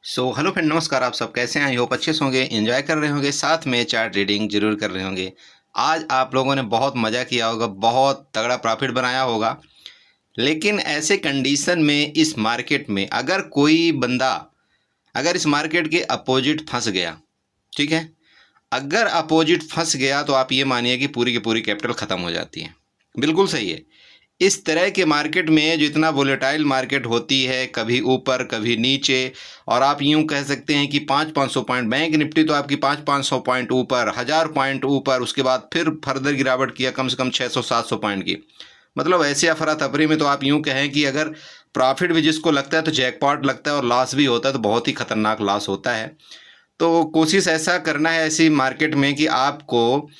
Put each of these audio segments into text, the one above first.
Hello friend, नमस्कार। आप सब कैसे हैं? आई होप अच्छे से होंगे, एंजॉय कर रहे होंगे, साथ में चार्ट रीडिंग जरूर कर रहे होंगे। आज आप लोगों ने बहुत मज़ा किया होगा, बहुत तगड़ा प्रॉफिट बनाया होगा। लेकिन ऐसे कंडीशन में इस मार्केट में अगर कोई बंदा अगर इस मार्केट के अपोजिट फंस गया, ठीक है, अगर अपोजिट फंस गया तो आप ये मानिए कि पूरी की पूरी कैपिटल ख़त्म हो जाती है। बिल्कुल सही है। इस तरह के मार्केट में जो इतना वोलेटाइल मार्केट होती है, कभी ऊपर कभी नीचे, और आप यूं कह सकते हैं कि 500-500 पॉइंट, बैंक निफ्टी तो आपकी 500-500 पॉइंट ऊपर, 1000 पॉइंट ऊपर, उसके बाद फिर फर्दर गिरावट किया कम से कम 600-700 पॉइंट की। मतलब ऐसे अफरा तफरी में तो आप यूं कहें कि अगर प्रॉफिट भी जिसको लगता है तो जैकपॉट लगता है, और लॉस भी होता है तो बहुत ही खतरनाक लॉस होता है। तो कोशिश ऐसा करना है ऐसी मार्केट में कि आपको,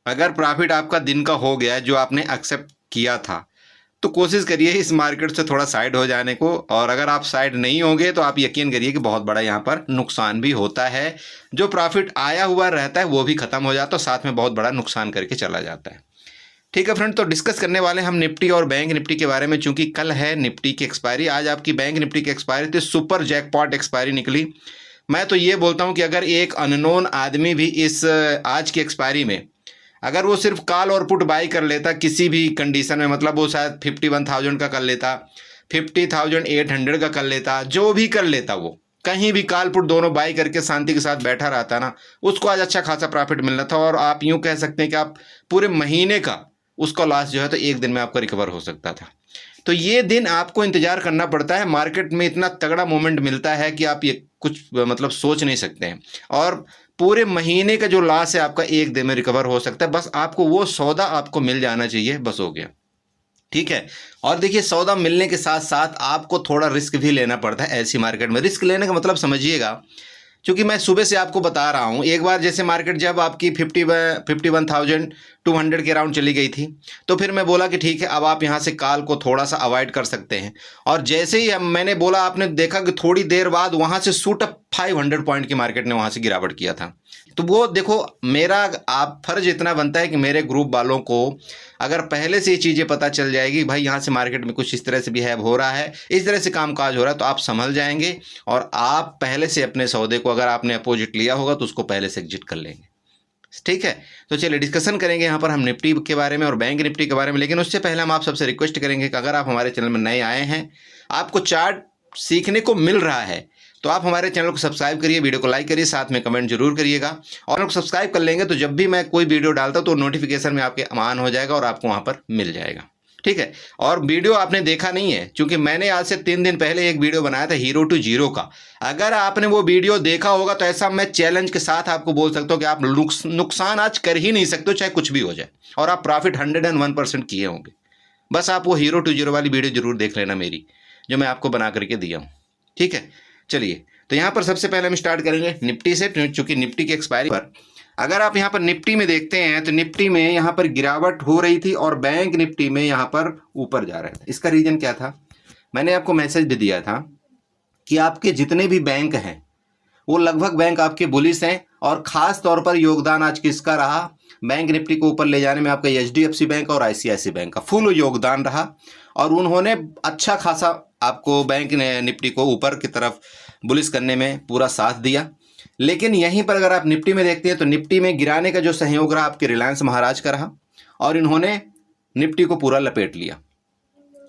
अगर प्रॉफिट आपका दिन का हो गया है जो आपने एक्सेप्ट किया था, तो कोशिश करिए इस मार्केट से थोड़ा साइड हो जाने को। और अगर आप साइड नहीं होंगे तो आप यकीन करिए कि बहुत बड़ा यहाँ पर नुकसान भी होता है। जो प्रॉफिट आया हुआ रहता है वो भी ख़त्म हो जाता है, साथ में बहुत बड़ा नुकसान करके चला जाता है। ठीक है फ्रेंड, तो डिस्कस करने वाले हम निफ्टी और बैंक निफ्टी के बारे में। चूंकि कल है निफ्टी की एक्सपायरी, आज आपकी बैंक निफ्टी की एक्सपायरी थी, सुपर जैकपॉट एक्सपायरी निकली। मैं तो ये बोलता हूँ कि अगर एक अननोन आदमी भी इस आज की एक्सपायरी में अगर वो सिर्फ कॉल और पुट बाई कर लेता किसी भी कंडीशन में, मतलब वो शायद 51,000 का कर लेता, 50,800 का कर लेता, जो भी कर लेता, वो कहीं भी कॉल पुट दोनों बाई करके शांति के साथ बैठा रहता ना, उसको आज अच्छा खासा प्रॉफिट मिलना था। और आप यूं कह सकते हैं कि आप पूरे महीने का उसका लॉस जो है तो एक दिन में आपका रिकवर हो सकता था। तो ये दिन आपको इंतजार करना पड़ता है। मार्केट में इतना तगड़ा मोमेंट मिलता है कि आप ये कुछ मतलब सोच नहीं सकते हैं। और पूरे महीने का जो लॉस है आपका एक दिन में रिकवर हो सकता है। बस आपको वो सौदा आपको मिल जाना चाहिए, बस हो गया। ठीक है। और देखिए, सौदा मिलने के साथ साथ आपको थोड़ा रिस्क भी लेना पड़ता है ऐसी मार्केट में। रिस्क लेने का मतलब समझिएगा, क्योंकि मैं सुबह से आपको बता रहा हूँ, एक बार जैसे मार्केट जब आपकी 51,200 के राउंड चली गई थी, तो फिर मैं बोला कि ठीक है, अब आप यहाँ से कॉल को थोड़ा सा अवॉइड कर सकते हैं। और जैसे ही मैंने बोला, आपने देखा कि थोड़ी देर बाद वहाँ से शूट अप 500 पॉइंट की मार्केट ने वहाँ से गिरावट किया था। तो वो देखो, मेरा आप फर्ज इतना बनता है कि मेरे ग्रुप वालों को अगर पहले से ये चीज़ें पता चल जाएगी, भाई यहाँ से मार्केट में कुछ इस तरह से बिहेव हो रहा है, इस तरह से कामकाज हो रहा है, तो आप संभल जाएंगे। और आप पहले से अपने सौदे को, अगर आपने अपोजिट लिया होगा तो उसको पहले से एग्जिट कर लेंगे। ठीक है। तो चलिए डिस्कशन करेंगे यहाँ पर हम निफ्टी के बारे में और बैंक निफ्टी के बारे में। लेकिन उससे पहले हम आप सबसे रिक्वेस्ट करेंगे कि अगर आप हमारे चैनल में नए आए हैं, आपको चार्ट सीखने को मिल रहा है, तो आप हमारे चैनल को सब्सक्राइब करिए, वीडियो को लाइक करिए, साथ में कमेंट जरूर करिएगा। और लोग सब्सक्राइब कर लेंगे तो जब भी मैं कोई वीडियो डालता हूँ तो नोटिफिकेशन में आपके ऑन हो जाएगा और आपको वहाँ पर मिल जाएगा। ठीक है। और वीडियो आपने देखा नहीं है, क्योंकि मैंने आज से 3 दिन पहले एक वीडियो बनाया था हीरो टू जीरो का। अगर आपने वो वीडियो देखा होगा तो ऐसा मैं चैलेंज के साथ आपको बोल सकता हूँ कि आप नुकसान आज कर ही नहीं सकते, चाहे कुछ भी हो जाए, और आप प्रॉफिट 101% किए होंगे। बस आप वो हीरो टू जीरो वाली वीडियो जरूर देख लेना मेरी, जो मैं आपको बना करके दिया हूँ। ठीक है। चलिए, तो यहाँ पर सबसे पहले हम स्टार्ट करेंगे निफ्टी से, चूंकि निफ्टी की एक्सपायरी पर अगर आप यहाँ पर निफ्टी में देखते हैं तो निफ्टी में यहाँ पर गिरावट हो रही थी और बैंक निफ्टी में यहाँ पर ऊपर जा रहा था। इसका रीजन क्या था? मैंने आपको मैसेज भी दिया था कि आपके जितने भी बैंक हैं वो लगभग बैंक आपके बुलिश हैं, और खास तौर पर योगदान आज किसका रहा बैंक निफ्टी को ऊपर ले जाने में? आपका एचडीएफसी बैंक और आईसीआईसी बैंक का फुल योगदान रहा, और उन्होंने अच्छा खासा आपको बैंक निफ्टी को ऊपर की तरफ बुलिश करने में पूरा साथ दिया। लेकिन यहीं पर अगर आप निफ्टी में देखते हैं तो निफ्टी में गिराने का जो सहयोग रहा आपके रिलायंस महाराज का रहा, और इन्होंने निफ्टी को पूरा लपेट लिया।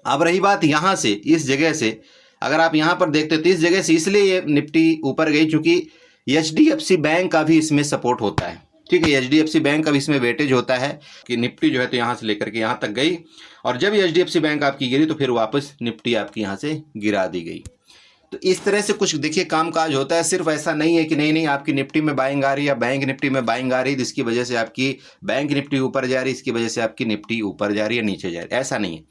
अब रही बात यहाँ से, इस जगह से अगर आप यहाँ पर देखते हो तो इस जगह से इसलिए ये निफ्टी ऊपर गई क्योंकि एचडीएफसी बैंक का भी इसमें सपोर्ट होता है। ठीक है। एचडीएफसी बैंक का भी इसमें वेटेज होता है कि निफ्टी जो है तो यहाँ से लेकर के यहाँ तक गई, और जब एचडीएफसी बैंक आपकी गिरी तो फिर वापस निफ्टी आपकी यहाँ से गिरा दी गई। तो इस तरह से कुछ देखिए कामकाज होता है। सिर्फ ऐसा नहीं है कि नहीं आपकी निफ्टी में बाइंग आ रही है या बैंक निफ्टी में बाइंग आ रही है जिसकी वजह से आपकी बैंक निफ्टी ऊपर जा रही है, इसकी वजह से आपकी निफ्टी ऊपर जा रही है नीचे जा रही है, ऐसा नहीं है।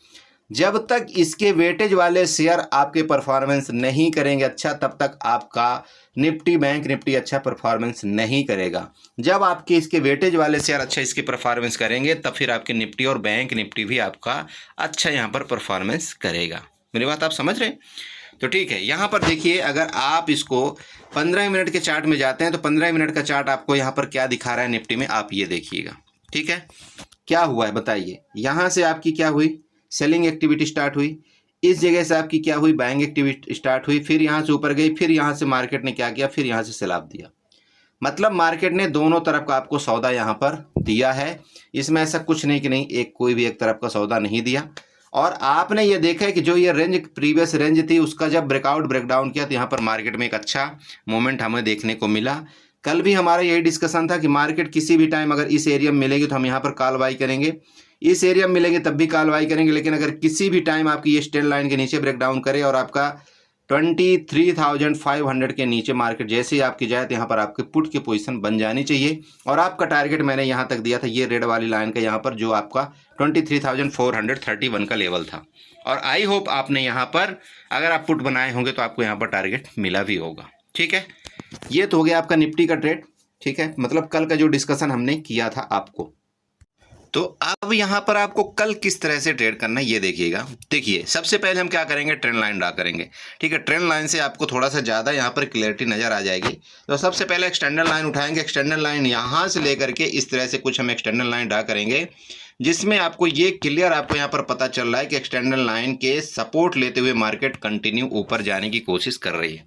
जब तक इसके वेटेज वाले शेयर आपके परफॉर्मेंस नहीं करेंगे अच्छा, तब तक आपका निफ्टी बैंक निफ्टी अच्छा परफॉर्मेंस नहीं करेगा। जब आपके इसके वेटेज वाले शेयर अच्छा इसके परफॉर्मेंस करेंगे तब फिर आपके निफ्टी और बैंक निफ्टी भी आपका अच्छा यहाँ पर परफॉर्मेंस करेगा। मेरी बात आप समझ रहे हैं? तो ठीक है। यहाँ पर देखिए, अगर आप इसको 15 मिनट के चार्ट में जाते हैं तो 15 मिनट का चार्ट आपको यहाँ पर क्या दिखा रहा है निफ्टी में, आप ये देखिएगा। ठीक है। क्या हुआ है बताइए? यहाँ से आपकी क्या हुई? सेलिंग एक्टिविटी स्टार्ट हुई। इस जगह से आपकी क्या हुई, बाइंग एक्टिविटी स्टार्ट हुई, फिर यहाँ से ऊपर गई, फिर यहाँ से मार्केट ने क्या किया, फिर यहाँ से सेल ऑफ दिया। मतलब मार्केट ने दोनों तरफ का आपको सौदा यहाँ पर दिया है। इसमें ऐसा कुछ नहीं कि नहीं एक कोई भी एक तरफ का सौदा नहीं दिया। और आपने ये देखा है कि जो ये रेंज प्रीवियस रेंज थी उसका जब ब्रेकआउट ब्रेकडाउन किया तो यहाँ पर मार्केट में एक अच्छा मोमेंट हमें देखने को मिला। कल भी हमारा यही डिस्कशन था कि मार्केट किसी भी टाइम अगर इस एरिया में मिलेगी तो हम यहाँ पर कॉल बाई करेंगे, इस एरिया में मिलेंगे तब भी कॉल बाई करेंगे। लेकिन अगर किसी भी टाइम आपकी ये स्ट्रेट लाइन के नीचे ब्रेकडाउन करे और आपका 23,500 के नीचे मार्केट जैसे ही आपकी जाए तो यहाँ पर आपके पुट की पोजीशन बन जानी चाहिए। और आपका टारगेट मैंने यहाँ तक दिया था, ये रेड वाली लाइन का यहाँ पर जो आपका 23,431 का लेवल था। और आई होप आपने यहाँ पर अगर आप पुट बनाए होंगे तो आपको यहाँ पर टारगेट मिला भी होगा। ठीक है, ये तो हो गया आपका निफ्टी का ट्रेड। ठीक है, मतलब कल का जो डिस्कशन हमने किया था आपको। तो अब यहाँ पर आपको कल किस तरह से ट्रेड करना है ये देखिएगा। देखिए सबसे पहले हम क्या करेंगे, ट्रेंड लाइन ड्रा करेंगे। ठीक है, ट्रेंड लाइन से आपको थोड़ा सा ज़्यादा यहाँ पर क्लियरिटी नज़र आ जाएगी। तो सबसे पहले एक्सटेंडर लाइन उठाएंगे। एक्सटेंडर लाइन यहाँ से लेकर के इस तरह से कुछ हम एक्सटेंडर लाइन ड्रा करेंगे, जिसमें आपको ये क्लियर आपको यहाँ पर पता चल रहा है कि एक्सटेंडर लाइन के सपोर्ट लेते हुए मार्केट कंटिन्यू ऊपर जाने की कोशिश कर रही है।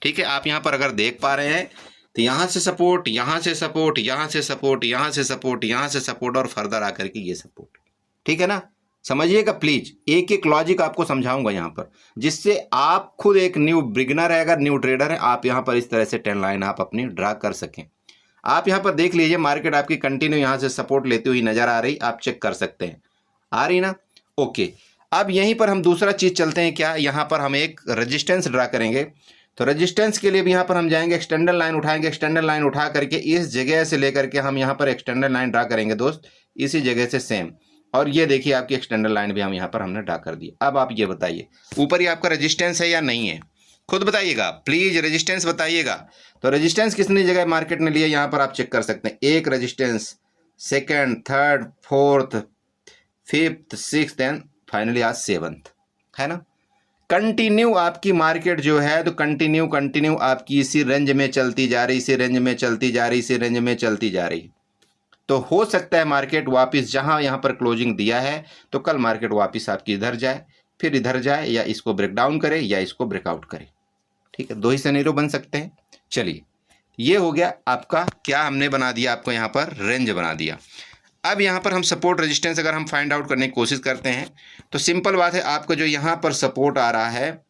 ठीक है, आप यहाँ पर अगर देख पा रहे हैं तो यहाँ से सपोर्ट, यहाँ से सपोर्ट, यहाँ से सपोर्ट, यहाँ से सपोर्ट, यहाँ से सपोर्ट और फर्दर आकर के ये सपोर्ट। ठीक है ना, समझिएगा प्लीज, एक एक लॉजिक आपको समझाऊंगा यहाँ पर, जिससे आप खुद एक न्यू बिगिनर है, अगर न्यू ट्रेडर है, आप यहाँ पर इस तरह से ट्रेंड लाइन आप अपनी ड्रा कर सकें। आप यहाँ पर देख लीजिए मार्केट आपकी कंटिन्यू यहाँ से सपोर्ट लेती हुई नजर आ रही, आप चेक कर सकते हैं, आ रही ना। ओके, अब यहीं पर हम दूसरा चीज चलते हैं, क्या यहाँ पर हम एक रेजिस्टेंस ड्रा करेंगे। तो रेजिस्टेंस के लिए भी यहाँ पर हम जाएंगे, एक्सटेंडर लाइन उठाएंगे। एक्सटेंडर लाइन उठा करके इस जगह से लेकर के हम यहाँ पर एक्सटेंडर लाइन ड्रा करेंगे दोस्त, इसी जगह से सेम। और ये देखिए आपकी एक्सटेंडर लाइन भी हम यहाँ पर हमने ड्रा कर दी। अब आप ये बताइए ऊपर ही आपका रेजिस्टेंस है या नहीं है, खुद बताइएगा प्लीज, रेजिस्टेंस बताइएगा। तो रेजिस्टेंस कितनी जगह मार्केट ने लिया यहाँ पर आप चेक कर सकते हैं। एक resistance, second, third, fourth, fifth, sixth and finally आज सेवंथ, है ना। कंटिन्यू आपकी मार्केट जो है तो कंटिन्यू आपकी इसी रेंज में चलती जा रही, इसी रेंज में चलती जा रही, इसी रेंज में चलती जा रही। तो हो सकता है मार्केट वापस जहां यहां पर क्लोजिंग दिया है तो कल मार्केट वापस आपकी इधर जाए, फिर इधर जाए, या इसको ब्रेक डाउन करे या इसको ब्रेकआउट करे। ठीक है, दो ही सिनेरियो बन सकते हैं। चलिए, ये हो गया आपका, क्या हमने बना दिया आपको यहाँ पर रेंज बना दिया। अब यहाँ पर हम सपोर्ट रेजिस्टेंस अगर हम फाइंड आउट करने की कोशिश करते हैं तो सिंपल बात है, आपका जो यहाँ पर सपोर्ट आ रहा है,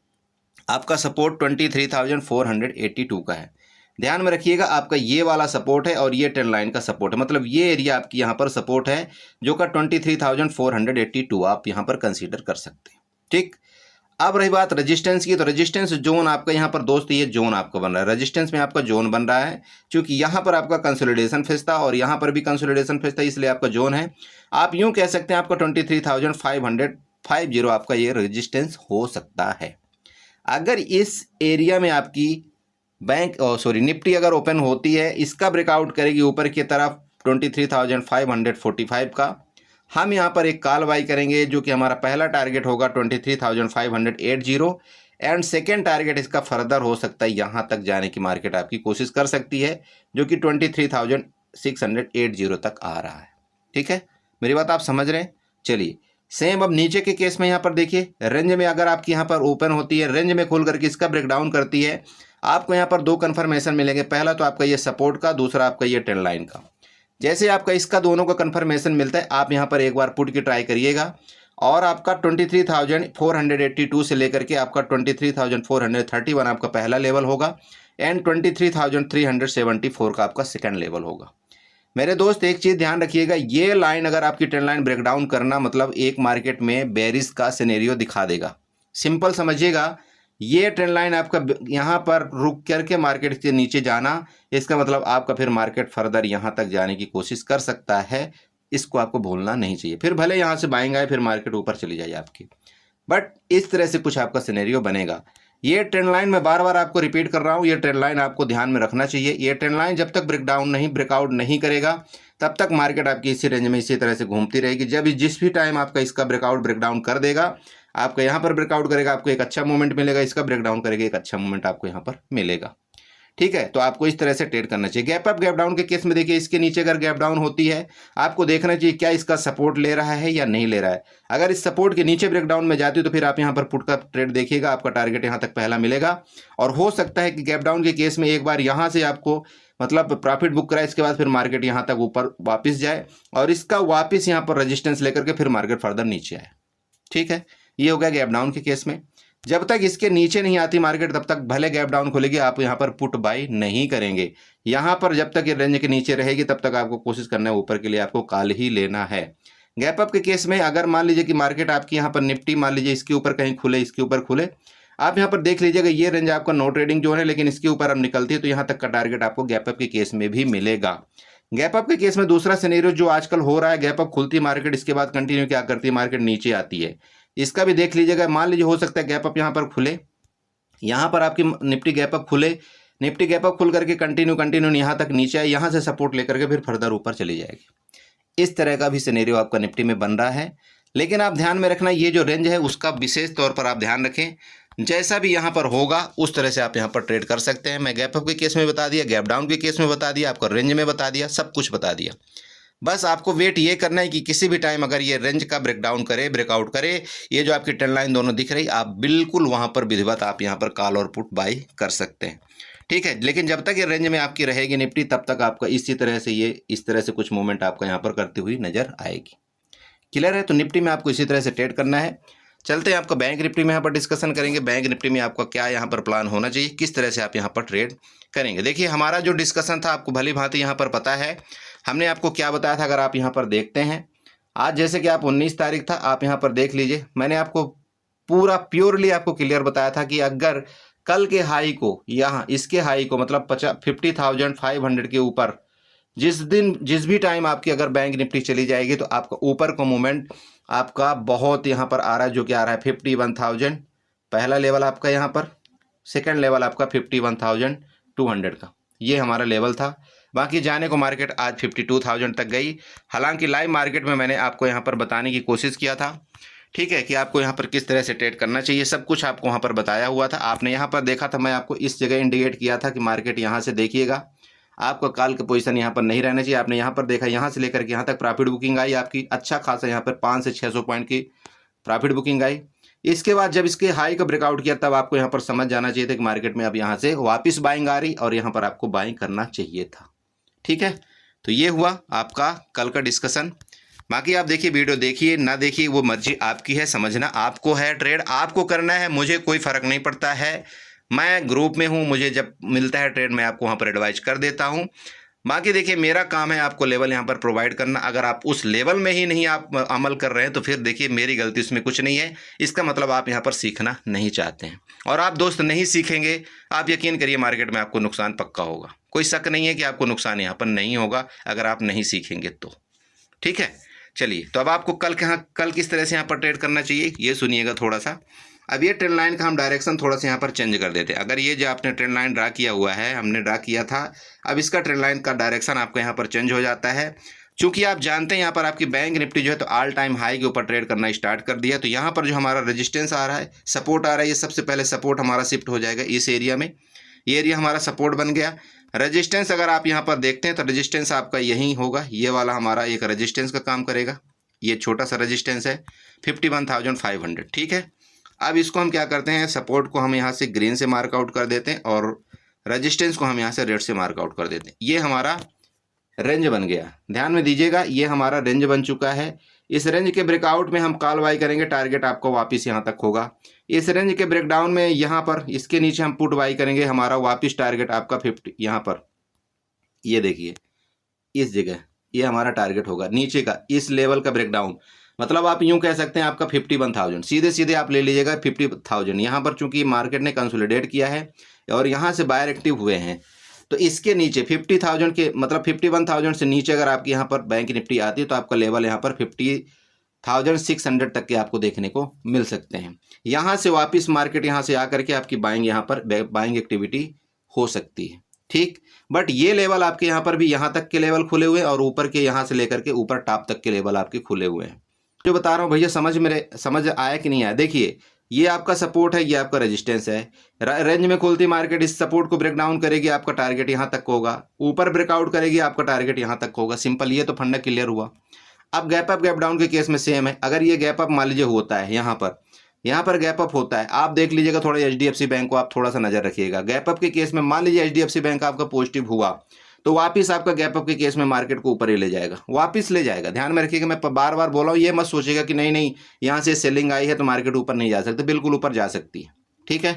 आपका सपोर्ट 23,482 का है। ध्यान में रखिएगा, आपका ये वाला सपोर्ट है और ये ट्रेंड लाइन का सपोर्ट है, मतलब ये एरिया आपकी यहाँ पर सपोर्ट है जो का 23,482 आप यहाँ पर कंसीडर कर सकते हैं। ठीक, अब रही बात रेजिस्टेंस की, तो रेजिस्टेंस जोन आपका यहाँ पर दोस्त ये जोन आपका बन रहा है, रेजिस्टेंस में आपका जोन बन रहा है, क्योंकि यहाँ पर आपका कंसोलिडेशन फेज था और यहाँ पर भी कंसोलिडेशन फेज था, इसलिए आपका जोन है। आप यूँ कह सकते हैं आपका 23,550 आपका ये रेजिस्टेंस हो सकता है। अगर इस एरिया में आपकी निफ्टी अगर ओपन होती है, इसका ब्रेकआउट करेगी ऊपर की तरफ 23,545 का, हम यहाँ पर एक कॉल बाई करेंगे जो कि हमारा पहला टारगेट होगा 23,580 एंड सेकेंड टारगेट इसका फर्दर हो सकता है, यहाँ तक जाने की मार्केट आपकी कोशिश कर सकती है जो कि 23,680 तक आ रहा है। ठीक है, मेरी बात आप समझ रहे हैं। चलिए सेम अब नीचे के केस में यहाँ पर देखिए, रेंज में अगर आपकी यहाँ पर ओपन होती है, रेंज में खोल करके इसका ब्रेकडाउन करती है, आपको यहाँ पर दो कन्फर्मेशन मिलेंगे, पहला तो आपका ये सपोर्ट का, दूसरा आपका ये ट्रेंड लाइन का। जैसे आपका इसका दोनों का कंफर्मेशन मिलता है, आप यहाँ पर एक बार पुट की ट्राई करिएगा और आपका 23,482 से लेकर के आपका 23,431 आपका पहला लेवल होगा एंड 23,374 का आपका सेकंड लेवल होगा। मेरे दोस्त एक चीज़ ध्यान रखिएगा, ये लाइन अगर आपकी ट्रेंड लाइन ब्रेकडाउन करना मतलब एक मार्केट में बेरिश का सिनेरियो दिखा देगा। सिंपल समझिएगा, ये ट्रेंड लाइन आपका यहाँ पर रुक करके मार्केट के नीचे जाना, इसका मतलब आपका फिर मार्केट फर्दर यहाँ तक जाने की कोशिश कर सकता है, इसको आपको भूलना नहीं चाहिए। फिर भले यहाँ से बाइंग आए, फिर मार्केट ऊपर चली जाए आपकी, बट इस तरह से कुछ आपका सिनेरियो बनेगा। ये ट्रेंड लाइन मैं बार बार आपको रिपीट कर रहा हूँ, ये ट्रेंड लाइन आपको ध्यान में रखना चाहिए। ये ट्रेंड लाइन जब तक ब्रेकआउट नहीं करेगा तब तक मार्केट आपकी इसी रेंज में इसी तरह से घूमती रहेगी। जब जिस भी टाइम आपका इसका ब्रेकडाउन कर देगा, आपका यहाँ पर ब्रेकआउट करेगा, आपको एक अच्छा मूवमेंट मिलेगा, इसका ब्रेकडाउन करेगा, एक अच्छा मूवमेंट आपको यहाँ पर मिलेगा। ठीक है, तो आपको इस तरह से ट्रेड करना चाहिए। गैप अप गैप डाउन के केस में देखिए, इसके नीचे अगर गैप डाउन होती है आपको देखना चाहिए क्या इसका सपोर्ट ले रहा है या नहीं ले रहा है। अगर इस सपोर्ट के नीचे ब्रेकडाउन में जाती है तो फिर आप यहाँ पर पुट का ट्रेड देखिएगा, आपका टारगेट यहाँ तक पहला मिलेगा। और हो सकता है कि गैप डाउन के केस में एक बार यहाँ से आपको मतलब प्रॉफिट बुक कराए, इसके बाद फिर मार्केट यहाँ तक ऊपर वापस जाए और इसका वापस यहाँ पर रेजिस्टेंस लेकर के फिर मार्केट फर्दर नीचे आए। ठीक है, ये हो गया गैप डाउन के केस में। जब तक इसके नीचे नहीं आती मार्केट तब तक भले गैप डाउन खोलेगी, आप यहाँ पर पुट बाई नहीं करेंगे। यहाँ पर जब तक ये रेंज के नीचे रहेगी तब तक आपको कोशिश करना है ऊपर के लिए आपको कॉल ही लेना है। गैप अप के केस में अगर मान लीजिए कि मार्केट आपकी यहाँ पर निफ्टी मान लीजिए इसके ऊपर कहीं खुले, इसके ऊपर खुले, आप यहाँ पर देख लीजिएगा ये रेंज आपका नो ट्रेडिंग जोन है, लेकिन इसके ऊपर अब निकलती है तो यहाँ तक का टारगेट आपको गैप अप के केस में भी मिलेगा। गैप अप के केस में दूसरा सिनेरियो जो आजकल हो रहा है, गैप अप खुलती है मार्केट, इसके बाद कंटिन्यू क्या करती है मार्केट नीचे आती है। इसका भी देख लीजिएगा, मान लीजिए हो सकता है गैप अप यहाँ पर खुले, यहाँ पर आपकी निफ्टी गैप अप खुले, निफ्टी गैप अप खुल करके कंटिन्यू यहाँ तक नीचे आए, यहाँ से सपोर्ट लेकर के फिर फर्दर ऊपर चली जाएगी। इस तरह का भी सिनेरियो आपका निफ्टी में बन रहा है। लेकिन आप ध्यान में रखना ये जो रेंज है उसका विशेष तौर पर आप ध्यान रखें, जैसा भी यहाँ पर होगा उस तरह से आप यहाँ पर ट्रेड कर सकते हैं। मैं गैप अप के केस में बता दिया, गैप डाउन के केस में बता दिया, आपको रेंज में बता दिया, सब कुछ बता दिया। बस आपको वेट ये करना है कि किसी भी टाइम अगर ये रेंज का ब्रेकडाउन करे, ब्रेकआउट करे, ये जो आपकी ट्रेंड लाइन दोनों दिख रही, आप बिल्कुल वहाँ पर विधिवत आप यहाँ पर कॉल और पुट बाई कर सकते हैं। ठीक है, लेकिन जब तक ये रेंज में आपकी रहेगी निफ्टी तब तक आपका इसी तरह से ये इस तरह से कुछ मूवमेंट आपका यहाँ पर करती हुई नजर आएगी। क्लियर है? तो निफ्टी में आपको इसी तरह से ट्रेड करना है। चलते हैं आपका बैंक निफ्टी में यहाँ पर डिस्कशन करेंगे। बैंक निफ्टी में आपका क्या यहाँ पर प्लान होना चाहिए, किस तरह से आप यहाँ पर ट्रेड करेंगे। देखिए हमारा जो डिस्कशन था आपको भली भांति यहाँ पर पता है, हमने आपको क्या बताया था। अगर आप यहाँ पर देखते हैं, आज जैसे कि आप 19 तारीख था, आप यहाँ पर देख लीजिए, मैंने आपको पूरा प्योरली आपको क्लियर बताया था कि अगर कल के हाई को यहाँ इसके हाई को मतलब 50,500 के ऊपर जिस भी टाइम आपकी अगर बैंक निफ्टी चली जाएगी तो आपका ऊपर को मूवमेंट आपका बहुत यहाँ पर आ रहा है, जो कि आ रहा है 51,000 पहला लेवल आपका, यहाँ पर सेकंड लेवल आपका 51,200 का, ये हमारा लेवल था। बाकी जाने को मार्केट आज 52,000 तक गई। हालांकि लाइव मार्केट में मैंने आपको यहाँ पर बताने की कोशिश किया था, ठीक है, कि आपको यहाँ पर किस तरह से ट्रेड करना चाहिए, सब कुछ आपको वहाँ पर बताया हुआ था। आपने यहाँ पर देखा था, मैं आपको इस जगह इंडिकेट किया था कि मार्केट यहाँ से देखिएगा, आपका कॉल का पोजीशन यहाँ पर नहीं रहना चाहिए। आपने यहाँ पर देखा, यहाँ से लेकर के यहाँ तक प्रॉफिट बुकिंग आई आपकी, अच्छा खासा यहाँ पर 500 से 600 पॉइंट की प्रॉफिट बुकिंग आई। इसके बाद जब इसके हाई का ब्रेकआउट किया तब आपको यहाँ पर समझ जाना चाहिए था कि मार्केट में अब यहाँ से वापस बाइंग आ रही और यहाँ पर आपको बाइंग करना चाहिए था। ठीक है, तो ये हुआ आपका कल का डिस्कशन। बाकी आप देखिए, वीडियो देखिए ना देखिए वो मर्जी आपकी है, समझना आपको है, ट्रेड आपको करना है, मुझे कोई फ़र्क नहीं पड़ता है। मैं ग्रुप में हूँ, मुझे जब मिलता है ट्रेड मैं आपको वहाँ पर एडवाइज कर देता हूँ। बाकी देखिए मेरा काम है आपको लेवल यहाँ पर प्रोवाइड करना। अगर आप उस लेवल में ही नहीं आप अमल कर रहे हैं तो फिर देखिए मेरी गलती उसमें कुछ नहीं है, इसका मतलब आप यहाँ पर सीखना नहीं चाहते हैं। और आप दोस्त नहीं सीखेंगे, आप यकीन करिए मार्केट में आपको नुकसान पक्का होगा। कोई शक नहीं है कि आपको नुकसान यहाँ पर नहीं होगा अगर आप नहीं सीखेंगे तो। ठीक है, चलिए तो अब आपको कल किस तरह से यहाँ पर ट्रेड करना चाहिए ये सुनिएगा थोड़ा सा। अब ये ट्रेंड लाइन का हम डायरेक्शन थोड़ा सा यहाँ पर चेंज कर देते हैं। अगर ये जो आपने ट्रेंड लाइन ड्रा किया हुआ है, हमने ड्रा किया था, अब इसका ट्रेंड लाइन का डायरेक्शन आपका यहाँ पर चेंज हो जाता है। चूंकि आप जानते हैं यहाँ पर आपकी बैंक निफ्टी जो है तो ऑल टाइम हाई के ऊपर ट्रेड करना स्टार्ट कर दिया, तो यहाँ पर जो हमारा रेजिस्टेंस आ रहा है, सपोर्ट आ रहा है, ये सबसे पहले सपोर्ट हमारा शिफ्ट हो जाएगा इस एरिया में। ये एरिया हमारा सपोर्ट बन गया। रेजिस्टेंस अगर आप यहाँ पर देखते हैं तो रेजिस्टेंस आपका यही होगा, ये वाला हमारा एक रेजिस्टेंस का काम करेगा। ये छोटा सा रेजिस्टेंस है 51,500। ठीक है, अब इसको हम क्या करते हैं, सपोर्ट को हम यहाँ से ग्रीन से मार्कआउट कर देते हैं और रेजिस्टेंस को हम यहाँ से रेड से मार्कआउट कर देते हैं। ये हमारा रेंज बन गया, ध्यान में दीजिएगा, ये हमारा रेंज बन चुका है। इस रेंज के ब्रेकआउट में हम कॉल बाई करेंगे, टारगेट आपका वापस यहाँ तक होगा। इस रेंज के ब्रेकडाउन में यहाँ पर इसके नीचे हम पुट बाई करेंगे, हमारा वापस टारगेट आपका 50 यहाँ पर, ये देखिए इस जगह ये हमारा टारगेट होगा नीचे का, इस लेवल का ब्रेकडाउन। मतलब आप यूं कह सकते हैं आपका 51,000 सीधे सीधे आप ले लीजिएगा 50,000। यहाँ पर चूंकि मार्केट ने कंसोलिडेट किया है और यहाँ से बायर एक्टिव हुए हैं, तो इसके नीचे 50,000 के मतलब 51,000 से नीचे अगर आपकी यहाँ पर बैंक निफ्टी आती है तो आपका लेवल यहाँ पर 50,600 तक के आपको देखने को मिल सकते हैं। यहाँ से वापस मार्केट यहाँ से आकर के आपकी बाइंग यहाँ पर बाइंग एक्टिविटी हो सकती है। ठीक, बट ये लेवल आपके यहाँ पर भी यहाँ तक के लेवल खुले हुए हैं और ऊपर के यहाँ से लेकर के ऊपर टॉप तक के लेवल आपके खुले हुए हैं। जो बता रहा हूँ भैया समझ आया कि नहीं आया। देखिए ये आपका सपोर्ट है, ये आपका रेजिस्टेंस है। रेंज में खुलती मार्केट इस सपोर्ट को ब्रेक डाउन करेगी, आपका टारगेट यहाँ तक होगा। ऊपर ब्रेकआउट करेगी, आपका टारगेट यहाँ तक होगा। सिंपल, ये तो फंडा क्लियर हुआ। अब गैप अप गैप डाउन के केस में सेम है। अगर ये गैप अप मान लीजिए होता है, यहाँ पर गैप अप होता है, आप देख लीजिएगा थोड़ा HDFC बैंक को आप थोड़ा सा नजर रखिएगा। गैप अप के केस में मान लीजिए HDFC बैंक आपका पॉजिटिव हुआ तो वापिस आपका गैप अप के केस में मार्केट को ऊपर ही ले जाएगा, वापिस ले जाएगा। ध्यान में रखिएगा, मैं बार बार बोल रहा हूँ, ये मत सोचिएगा कि नहीं नहीं यहाँ से सेलिंग आई है तो मार्केट ऊपर नहीं जा सकती, बिल्कुल ऊपर जा सकती है। ठीक है,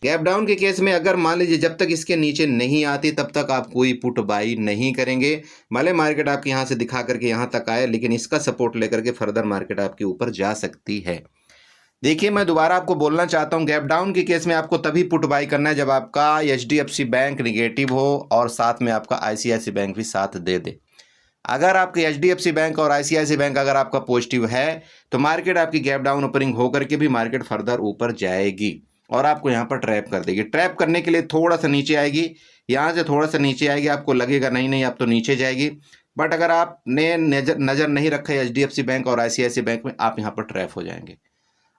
गैप डाउन के केस में अगर मान लीजिए जब तक इसके नीचे नहीं आती तब तक आप कोई पुट बाई नहीं करेंगे। भले मार्केट आपके यहाँ से दिखा करके यहाँ तक आए, लेकिन इसका सपोर्ट लेकर के फर्दर मार्केट आपके ऊपर जा सकती है। देखिए, मैं दोबारा आपको बोलना चाहता हूँ, गैप डाउन के केस में आपको तभी पुट बाई करना है जब आपका HDFC बैंक निगेटिव हो और साथ में आपका ICICI बैंक भी साथ दे दे। अगर आपके HDFC बैंक और ICICI बैंक अगर आपका पॉजिटिव है तो मार्केट आपकी गैप डाउन ओपनिंग होकर के भी मार्केट फर्दर ऊपर जाएगी और आपको यहाँ पर ट्रैप कर देगी। ट्रैप करने के लिए थोड़ा सा नीचे आएगी, यहाँ से थोड़ा सा नीचे आएगी, आपको लगेगा नहीं नहीं आप तो नीचे जाएगी, बट अगर आपने नज़र नहीं रखा है HDFC बैंक और ICICI बैंक में, आप यहाँ पर ट्रैप हो जाएंगे।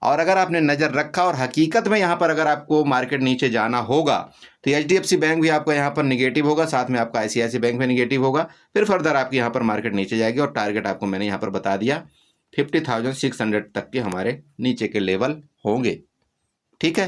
और अगर आपने नज़र रखा और हकीकत में यहाँ पर अगर आपको मार्केट नीचे जाना होगा तो HDFC बैंक भी आपका यहाँ पर निगेटिव होगा, साथ में आपका ICICI बैंक भी निगेटिव होगा, फिर फर्दर आपकी यहाँ पर मार्केट नीचे जाएगी। और टारगेट आपको मैंने यहाँ पर बता दिया 50,600 तक के हमारे नीचे के लेवल होंगे। ठीक है,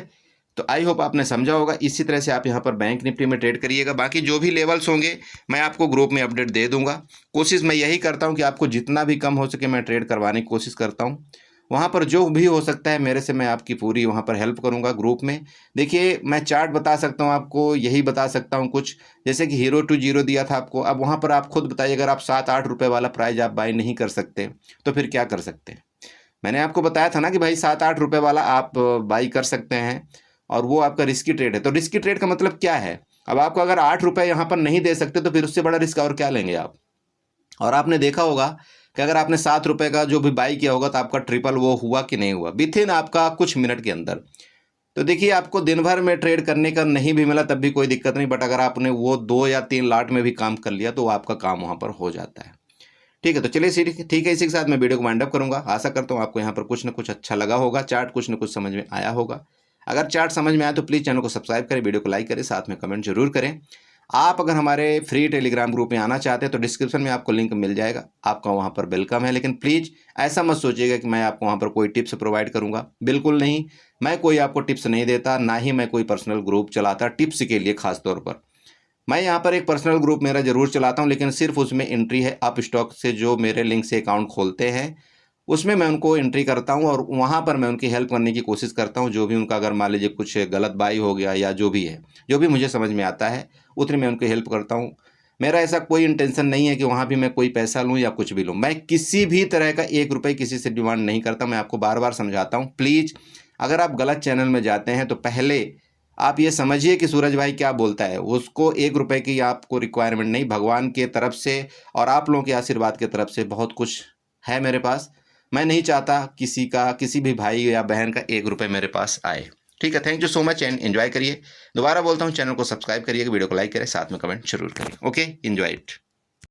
तो आई होप आपने समझा होगा। इसी तरह से आप यहाँ पर बैंक निफ्टी में ट्रेड करिएगा। बाकी जो भी लेवल्स होंगे मैं आपको ग्रुप में अपडेट दे दूंगा। कोशिश मैं यही करता हूँ कि आपको जितना भी कम हो सके मैं ट्रेड करवाने की कोशिश करता हूँ। वहाँ पर जो भी हो सकता है मेरे से मैं आपकी पूरी वहाँ पर हेल्प करूँगा ग्रुप में। देखिए, मैं चार्ट बता सकता हूँ आपको, यही बता सकता हूँ कुछ, जैसे कि हीरो टू जीरो दिया था आपको। अब वहाँ पर आप खुद बताइए, अगर आप 7-8 रुपये वाला प्राइस आप बाई नहीं कर सकते तो फिर क्या कर सकते हैं। मैंने आपको बताया था ना कि भाई 7-8 रुपये वाला आप बाई कर सकते हैं और वो आपका रिस्की ट्रेड है। तो रिस्की ट्रेड का मतलब क्या है, अब आपको अगर 8 रुपये यहाँ पर नहीं दे सकते तो फिर उससे बड़ा रिस्क और क्या लेंगे आप। और आपने देखा होगा कि अगर आपने 7 रुपये का जो भी बाई किया होगा तो आपका ट्रिपल वो हुआ कि नहीं हुआ विथ इन आपका कुछ मिनट के अंदर। तो देखिए, आपको दिन भर में ट्रेड करने का नहीं भी मिला तब भी कोई दिक्कत नहीं, बट अगर आपने वो 2 या 3 लाट में भी काम कर लिया तो आपका काम वहाँ पर हो जाता है। ठीक है, तो चलिए ठीक है, इसी के साथ मैं वीडियो को वाइंड अप करूँगा। आशा करता हूँ आपको यहाँ पर कुछ ना कुछ अच्छा लगा होगा, चार्ट कुछ ना कुछ समझ में आया होगा। अगर चार्ट समझ में आया तो प्लीज़ चैनल को सब्सक्राइब करें, वीडियो को लाइक करें, साथ में कमेंट जरूर करें। आप अगर हमारे फ्री टेलीग्राम ग्रुप में आना चाहते हैं तो डिस्क्रिप्शन में आपको लिंक मिल जाएगा, आपका वहाँ पर वेलकम है। लेकिन प्लीज़ ऐसा मत सोचिएगा कि मैं आपको वहाँ पर कोई टिप्स प्रोवाइड करूँगा, बिल्कुल नहीं। मैं कोई आपको टिप्स नहीं देता, ना ही मैं कोई पर्सनल ग्रुप चलाता टिप्स के लिए। खास तौर पर मैं यहाँ पर एक पर्सनल ग्रुप मेरा ज़रूर चलाता हूँ, लेकिन सिर्फ उसमें एंट्री है अप स्टॉक से जो मेरे लिंक से अकाउंट खोलते हैं, उसमें मैं उनको एंट्री करता हूँ और वहाँ पर मैं उनकी हेल्प करने की कोशिश करता हूँ। जो भी उनका अगर मान लीजिए कुछ गलत बाई हो गया या जो भी है, जो भी मुझे समझ में आता है उतनी मैं उनकी हेल्प करता हूँ। मेरा ऐसा कोई इंटेंशन नहीं है कि वहाँ भी मैं कोई पैसा लूँ या कुछ भी लूँ। मैं किसी भी तरह का 1 रुपये किसी से डिमांड नहीं करता। मैं आपको बार बार समझाता हूँ, प्लीज़ अगर आप गलत चैनल में जाते हैं तो पहले आप ये समझिए कि सूरज भाई क्या बोलता है, उसको 1 रुपये की आपको रिक्वायरमेंट नहीं, भगवान के तरफ से और आप लोगों के आशीर्वाद की तरफ से बहुत कुछ है मेरे पास। मैं नहीं चाहता किसी भी भाई या बहन का 1 रुपये मेरे पास आए। ठीक है, thank you so much and enjoy करिए। दोबारा बोलता हूँ, चैनल को सब्सक्राइब करिए, वीडियो को लाइक करें, साथ में कमेंट जरूर करें। Okay, enjoy it.